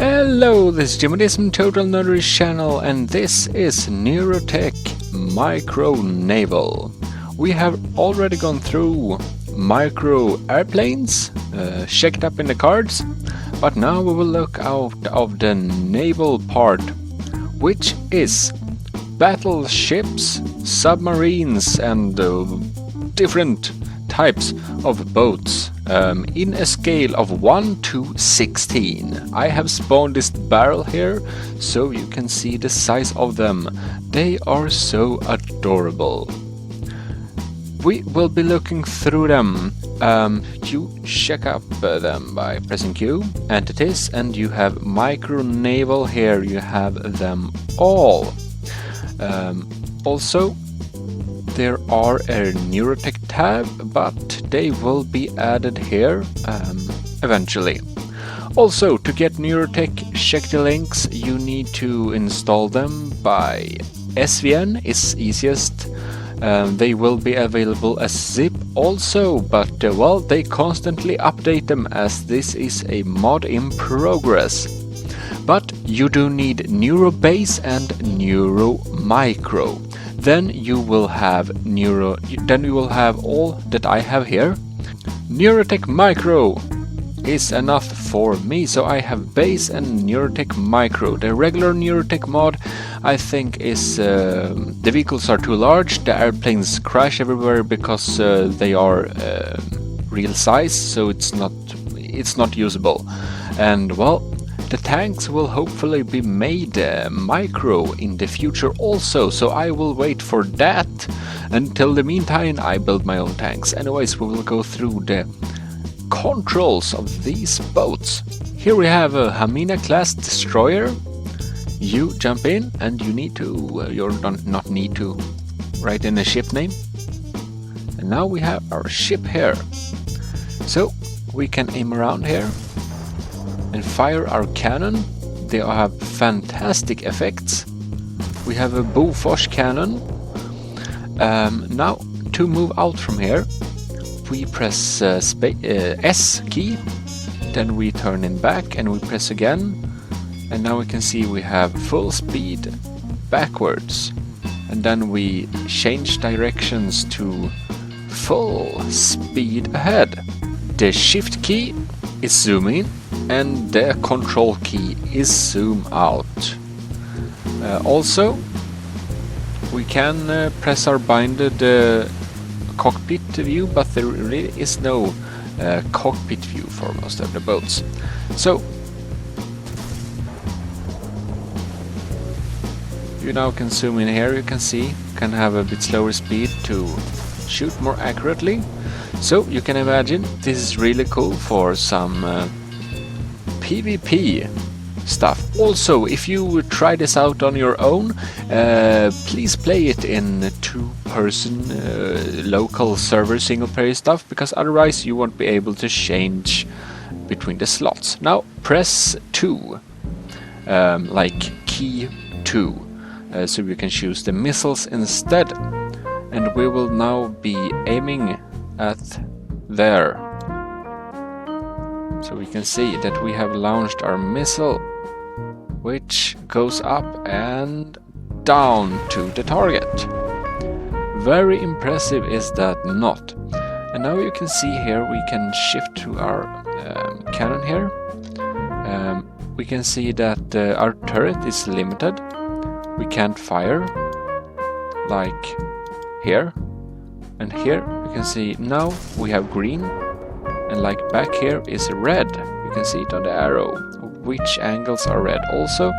Hello, this is Gmodism Total Nerdery channel, and this is NeuroTec Micro Naval. We have already gone through micro airplanes, checked up in the cards, but now we will look out of the naval part, which is battleships, submarines, and different types of boats in a scale of 1 to 16. I have spawned this barrel here so you can see the size of them. They are so adorable. We will be looking through them. You check up them by pressing Q, entities, and you have micro naval here. You have them all. Also, there are a NeuroTec tab, but they will be added here eventually. Also, to get NeuroTec, check the links. You need to install them by SVN, is easiest. They will be available as zip also, but well, they constantly update them as this is a mod in progress. But you do need NeuroBase and NeuroMicro. Then you will have all that I have here. NeuroTec Micro is enough for me, so I have base and NeuroTec Micro. The regular NeuroTec mod, I think, is the vehicles are too large. The airplanes crash everywhere because they are real size, so it's not usable. And well, the tanks will hopefully be made micro in the future also, so I will wait for that. Until the meantime, I build my own tanks. Anyways, we will go through the controls of these boats. Here we have a Hamina class destroyer. You jump in and you need to, not need to, write in a ship name. And now we have our ship here. So we can aim around here and fire our cannon. They have fantastic effects. We have a Bofors cannon. Now to move out from here, we press S key, then we turn in back and we press again, and now we can see we have full speed backwards, and then we change directions to full speed ahead. The shift key is zoom in and the control key is zoom out. Also, we can press our binded cockpit view, but there really is no cockpit view for most of the boats. So you now can zoom in here. You can see can have a bit slower speed to shoot more accurately. So you can imagine this is really cool for some PvP stuff. Also, if you try this out on your own, please play it in two-person local server single-player stuff, because otherwise you won't be able to change between the slots. Now press 2, like key 2, so you can choose the missiles instead, and we will now be aiming at there. So we can see that we have launched our missile, which goes up and down to the target. Very impressive, is that not? And now you can see here we can shift to our cannon here. We can see that our turret is limited. We can't fire like here. And here you can see now we have green, and like back here is red. You can see it on the arrow which angles are red. Also,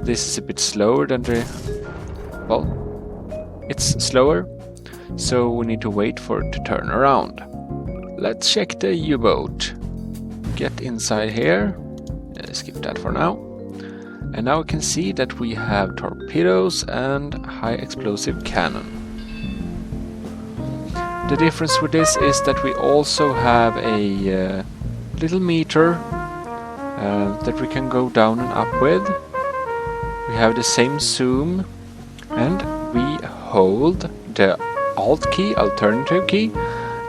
this is a bit slower than the, well, it's slower, so we need to wait for it to turn around. Let's check the U-boat. Get inside here, skip that for now. And now we can see that we have torpedoes and high explosive cannon. The difference with this is that we also have a little meter that we can go down and up with. We have the same zoom, and we hold the Alt key, alternative key,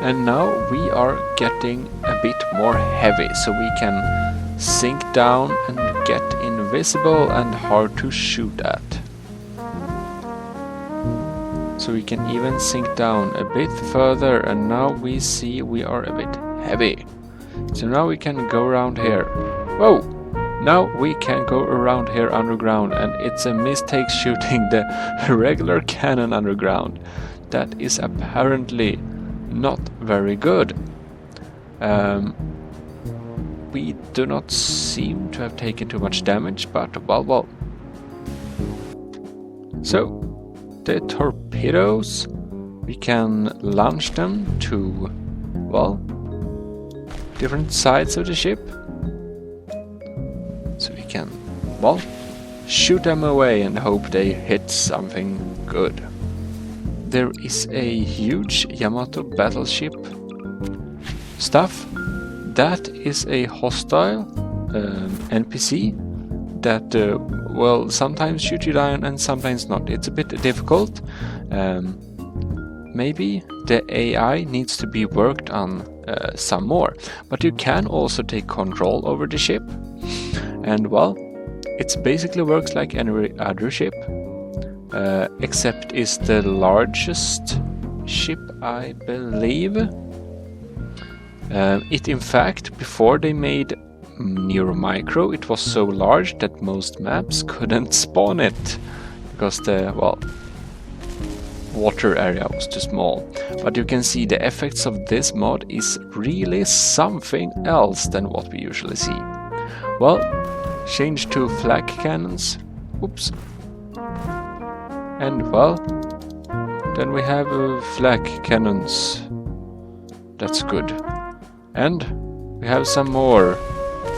and now we are getting a bit more heavy, so we can sink down and get invisible and hard to shoot at. So we can even sink down a bit further, and now we see we are a bit heavy. So now we can go around here. Whoa! Now we can go around here underground, and it's a mistake shooting the regular cannon underground. That is apparently not very good. We do not seem to have taken too much damage, but well. So, the torpedoes, we can launch them to, well, different sides of the ship. So we can, well, shoot them away and hope they hit something good. There is a huge Yamato battleship stuff. That is a hostile NPC that will sometimes shoot you down and sometimes not. It's a bit difficult. Maybe the AI needs to be worked on some more, but you can also take control over the ship, and well, it basically works like any other ship, except it's the largest ship, I believe. It in fact, before they made NeuroMicro, it was so large that most maps couldn't spawn it because the, well, water area was too small. But you can see the effects of this mod is really something else than what we usually see. Well, change to flak cannons. Oops. And well, then we have flak cannons. That's good. And we have some more.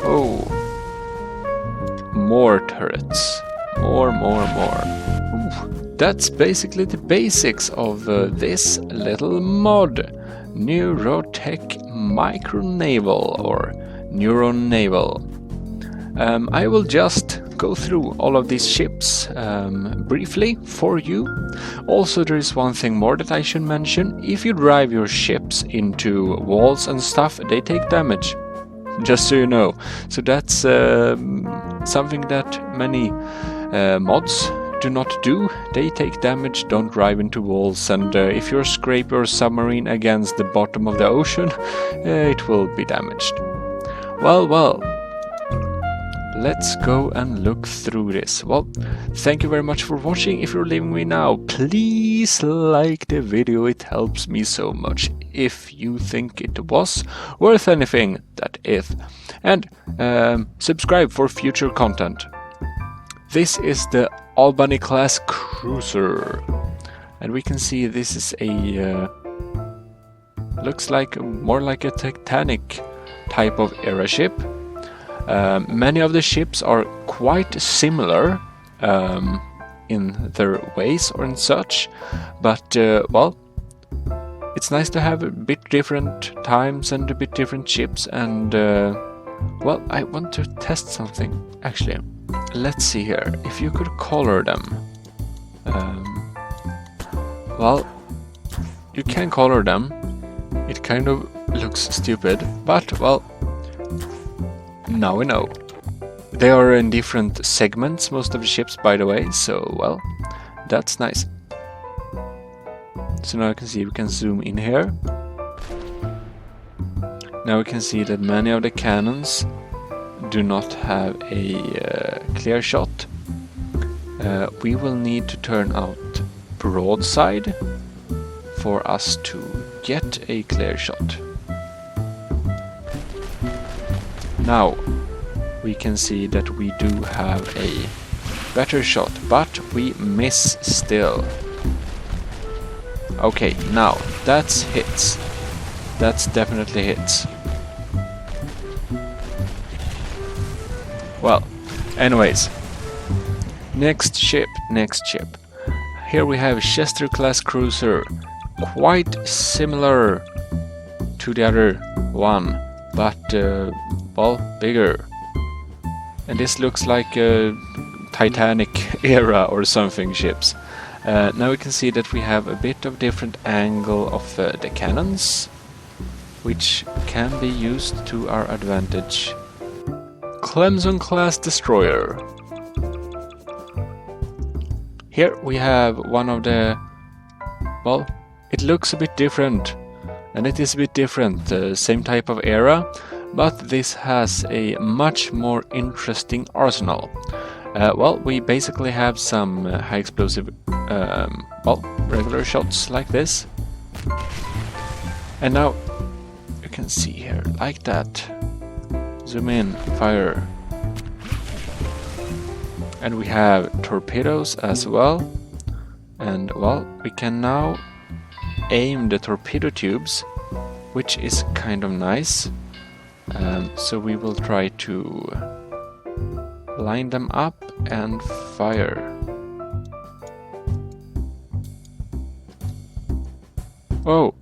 Oh, more turrets. More. Ooh. That's basically the basics of this little mod. NeuroTec Micro Naval, or NeuroNaval. I will just go through all of these ships briefly for you. Also, there is one thing more that I should mention. If you drive your ships into walls and stuff, they take damage. Just so you know. So that's something that many mods do not do. They take damage, don't drive into walls, and if you scrape your submarine against the bottom of the ocean, it will be damaged. Well. Let's go and look through this. Well, thank you very much for watching. If you're leaving me now, please like the video. It helps me so much. If you think it was worth anything, that is. And subscribe for future content. This is the Albany class cruiser. And we can see this is a... looks like more like a Titanic type of era ship. Many of the ships are quite similar in their ways or in such, but well, it's nice to have a bit different times and a bit different ships, and well, I want to test something actually. Let's see here, if you could color them. Well, you can color them. It kind of looks stupid, but well, now we know. They are in different segments, most of the ships, by the way, so, well, that's nice. So now you can see, we can zoom in here. Now we can see that many of the cannons do not have a clear shot. We will need to turn out broadside for us to get a clear shot. Now we can see that we do have a better shot, but we miss still. Okay, now that's hits. That's definitely hits. Well, anyways, next ship. Here we have Chester class cruiser, quite similar to the other one, but well, bigger. And this looks like a Titanic era or something ships. Now we can see that we have a bit of different angle of the cannons, which can be used to our advantage. Clemson-class destroyer. Here we have one of the... well, it looks a bit different. And it is a bit different, same type of era, but this has a much more interesting arsenal. Well, we basically have some high explosive, well, regular shots like this. And now you can see here, like that. Zoom in, fire. And we have torpedoes as well. And well, we can now aim the torpedo tubes, which is kind of nice. So we will try to line them up and fire. Oh,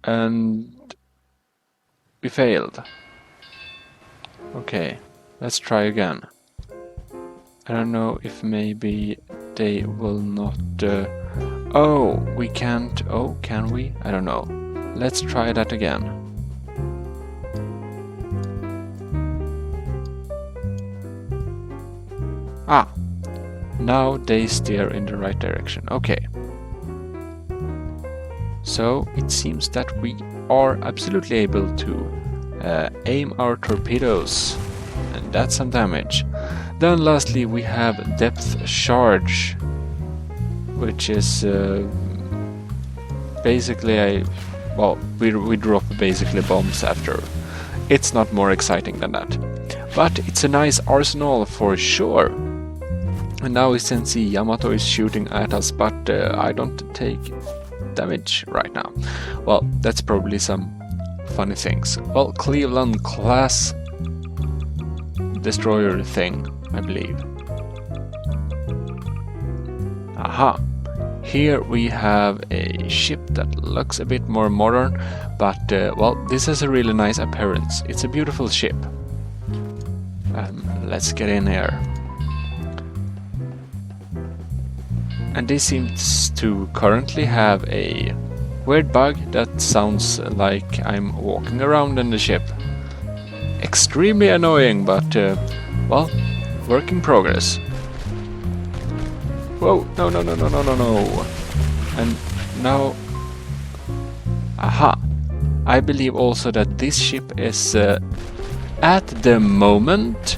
and we failed. Okay, let's try again. I don't know if maybe they will not... oh, we can't... oh, can we? I don't know. Let's try that again. Ah! Now they steer in the right direction. Okay. So it seems that we are absolutely able to aim our torpedoes. And that's some damage. Then lastly we have depth charge, which is basically well, we drop basically bombs after. It's not more exciting than that. But it's a nice arsenal for sure. And now we can see Yamato is shooting at us, but I don't take damage right now. Well, that's probably some funny things. Well, Cleveland class destroyer thing, I believe. Aha! Here we have a ship that looks a bit more modern, but well, this has a really nice appearance. It's a beautiful ship. Let's get in here. And this seems to currently have a weird bug that sounds like I'm walking around in the ship. Extremely annoying, but well, work in progress. Whoa, no, no, no, no, no, no, no. And now... aha! I believe also that this ship is at the moment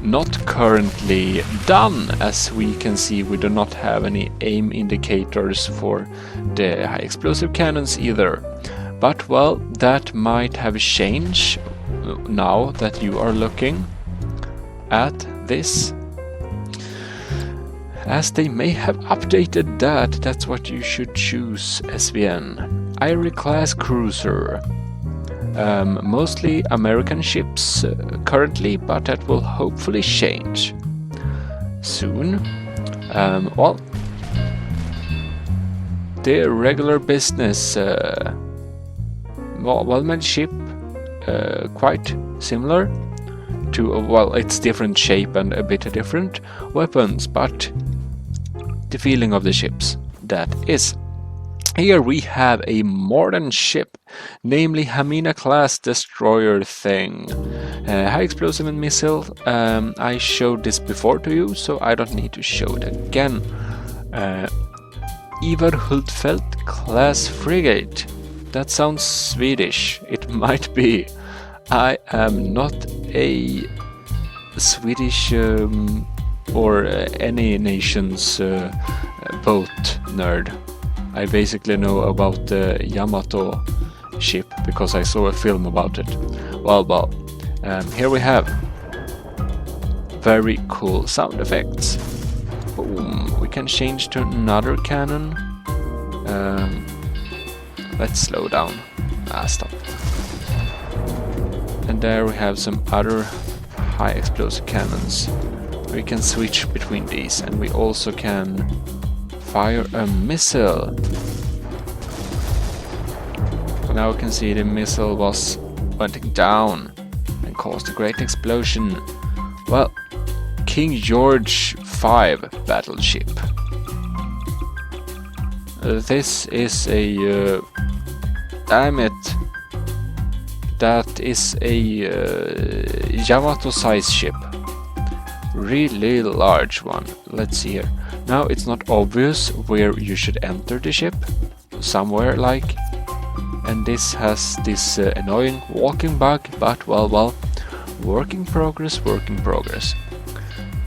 not currently done. As we can see, we do not have any aim indicators for the high explosive cannons either. But well, that might have changed now that you are looking at this, as they may have updated that. That's what you should choose, SVN. Irie class cruiser. Mostly American ships currently, but that will hopefully change soon. Well, the regular business, well-made ship, quite similar to, well, it's different shape and a bit different weapons, but the feeling of the ships, that is. Here we have a modern ship, namely Hamina class destroyer thing. High explosive and missile. I showed this before to you, so I don't need to show it again. Ivar Hultfeldt class frigate. That sounds Swedish. It might be. I am not a Swedish or any nation's boat nerd. I basically know about the Yamato ship because I saw a film about it. Well, here we have very cool sound effects. Boom. We can change to another cannon. Let's slow down. Stop. And there we have some other high explosive cannons. We can switch between these, and we also can fire a missile. Now we can see the missile was went down and caused a great explosion. Well, King George V battleship. This is a... damn it. that is a Yamato size ship. Really large one. Let's see here. Now it's not obvious where you should enter the ship. Somewhere like. And this has this annoying walking bug, but well, work in progress, work in progress.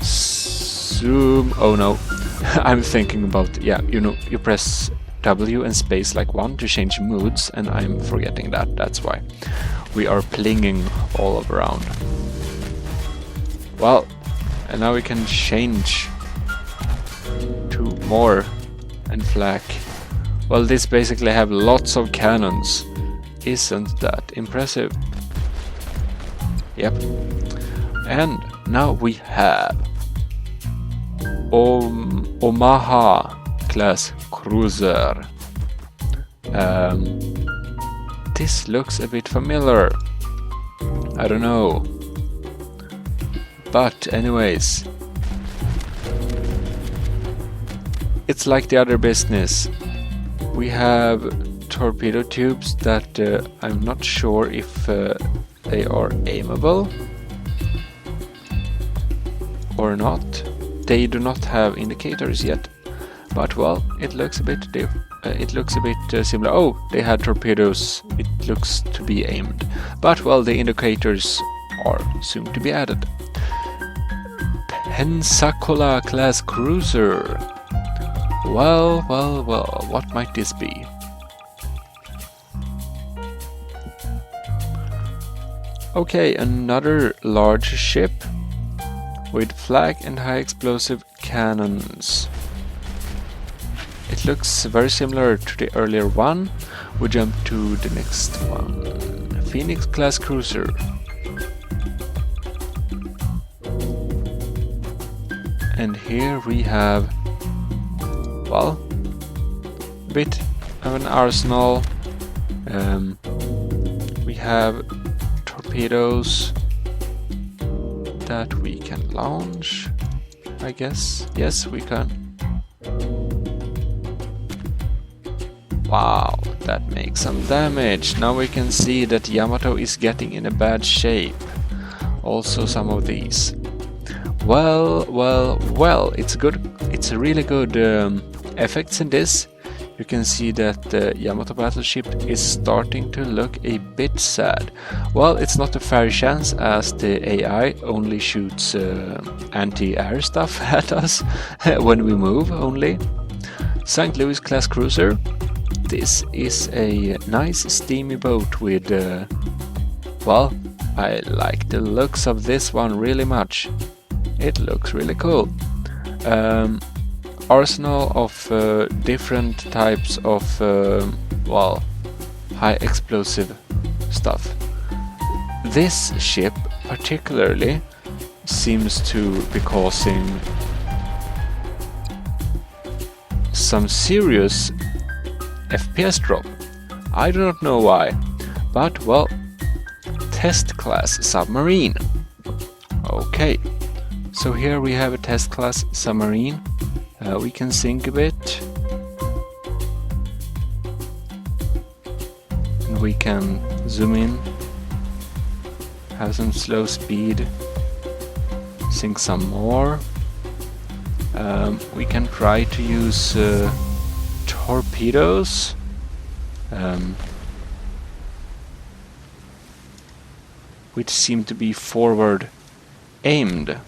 Zoom. Oh no. I'm thinking about, yeah, you know, you press W and space like 1 to change moods, and I'm forgetting that. That's why we are plinging all around. Well, and now we can change to more and flak. Well, this basically have lots of cannons. Isn't that impressive? Yep. And now we have Omaha class cruiser. This looks a bit familiar. I don't know. But anyways, it's like the other business. We have torpedo tubes that I'm not sure if they are aimable or not. They do not have indicators yet, but well, it looks a bit similar. Oh, they had torpedoes. It looks to be aimed, but well, the indicators are soon to be added. Pensacola class cruiser. Well, what might this be? Okay, another large ship with flak and high explosive cannons. It looks very similar to the earlier one. We jump to the next one. Phoenix class cruiser. And here we have, well, a bit of an arsenal. We have torpedoes that we can launch, I guess. Yes, we can. Wow, that makes some damage. Now we can see that Yamato is getting in a bad shape. Also some of these. Well, it's good. It's a really good effects in this. You can see that the Yamato battleship is starting to look a bit sad. Well, it's not a fair chance as the AI only shoots anti-air stuff at us when we move only. St. Louis class cruiser. This is a nice steamy boat with, well, I like the looks of this one really much. It looks really cool. Arsenal of different types of, well, high explosive stuff. This ship particularly seems to be causing some serious FPS drop. I do not know why, but well, test class submarine. Okay, so here we have a test class submarine. We can sink a bit, and we can zoom in, have some slow speed, sink some more. We can try to use torpedoes. Which seem to be forward aimed.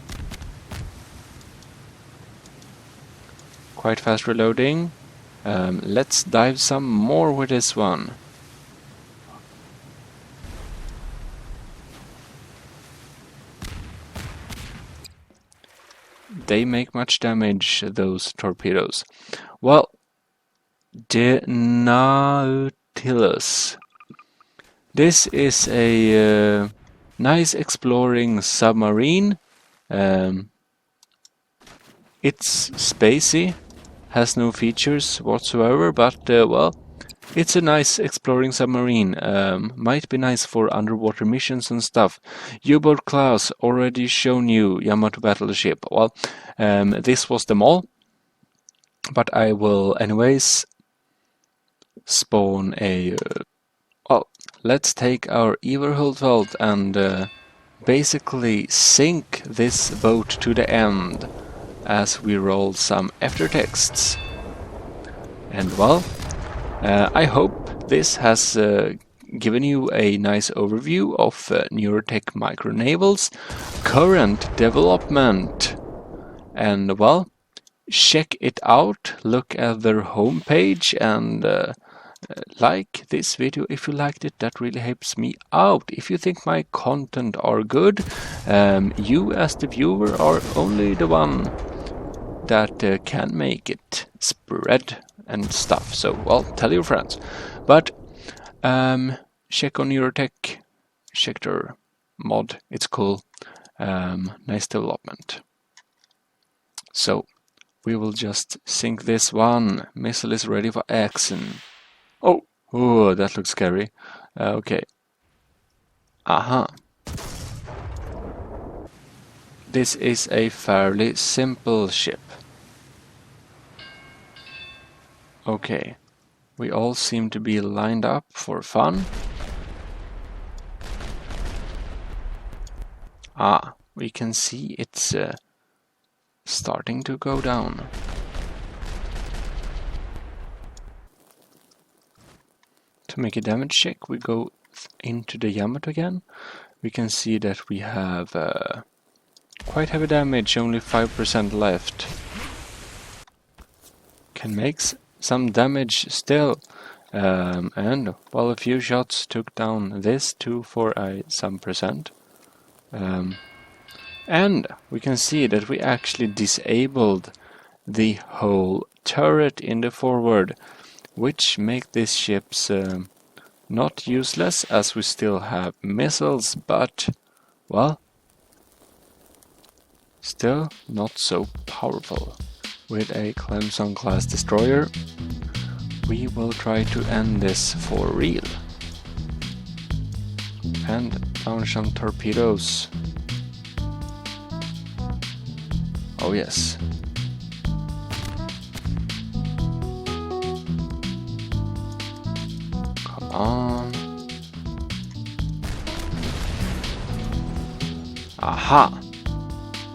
Quite fast reloading. Let's dive some more with this one. They make much damage, those torpedoes. Well, the Nautilus. This is a nice exploring submarine. It's spacey, has no features whatsoever, but well, it's a nice exploring submarine. Might be nice for underwater missions and stuff. U-boat class, already shown you. Yamato battleship. Well, this was them all, but I will anyways spawn a well, let's take our Everhultfeld and basically sink this boat to the end as we roll some aftertexts. And well, I hope this has given you a nice overview of NeuroTec Micro Naval's current development. And well, check it out, look at their homepage, and like this video if you liked it. That really helps me out. If you think my content are good, you as the viewer are only the one that can make it spread and stuff. So well, tell your friends. But check on NeuroTec, check their mod, it's cool. Nice development. So we will just sink this one. Missile is ready for action. Oh, that looks scary. Okay. Aha. This is a fairly simple ship. Okay. We all seem to be lined up for fun. Ah, we can see it's starting to go down. To make a damage check, we go into the Gmod again. We can see that we have quite heavy damage, only 5% left. Can make some damage still. And well, a few shots took down this too for some percent. And we can see that we actually disabled the whole turret in the forward, which make these ships not useless, as we still have missiles, but well, still not so powerful. With a Clemson class destroyer, we will try to end this for real and launch some torpedoes. Oh yes. Come on. Aha!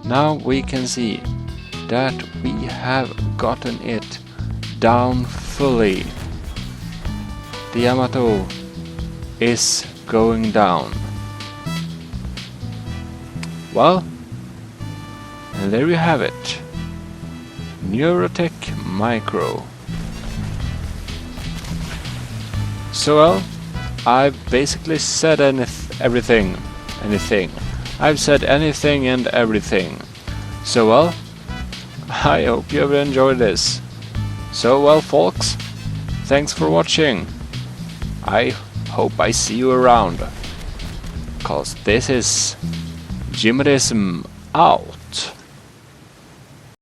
Now we can see that we have gotten it down fully. The Yamato is going down. Well, and there you have it. NeuroTec Micro. So well, I've basically said everything. I've said anything and everything. So well, I hope you have enjoyed this. So well, folks, thanks for watching. I hope I see you around, cause this is Gmodism out.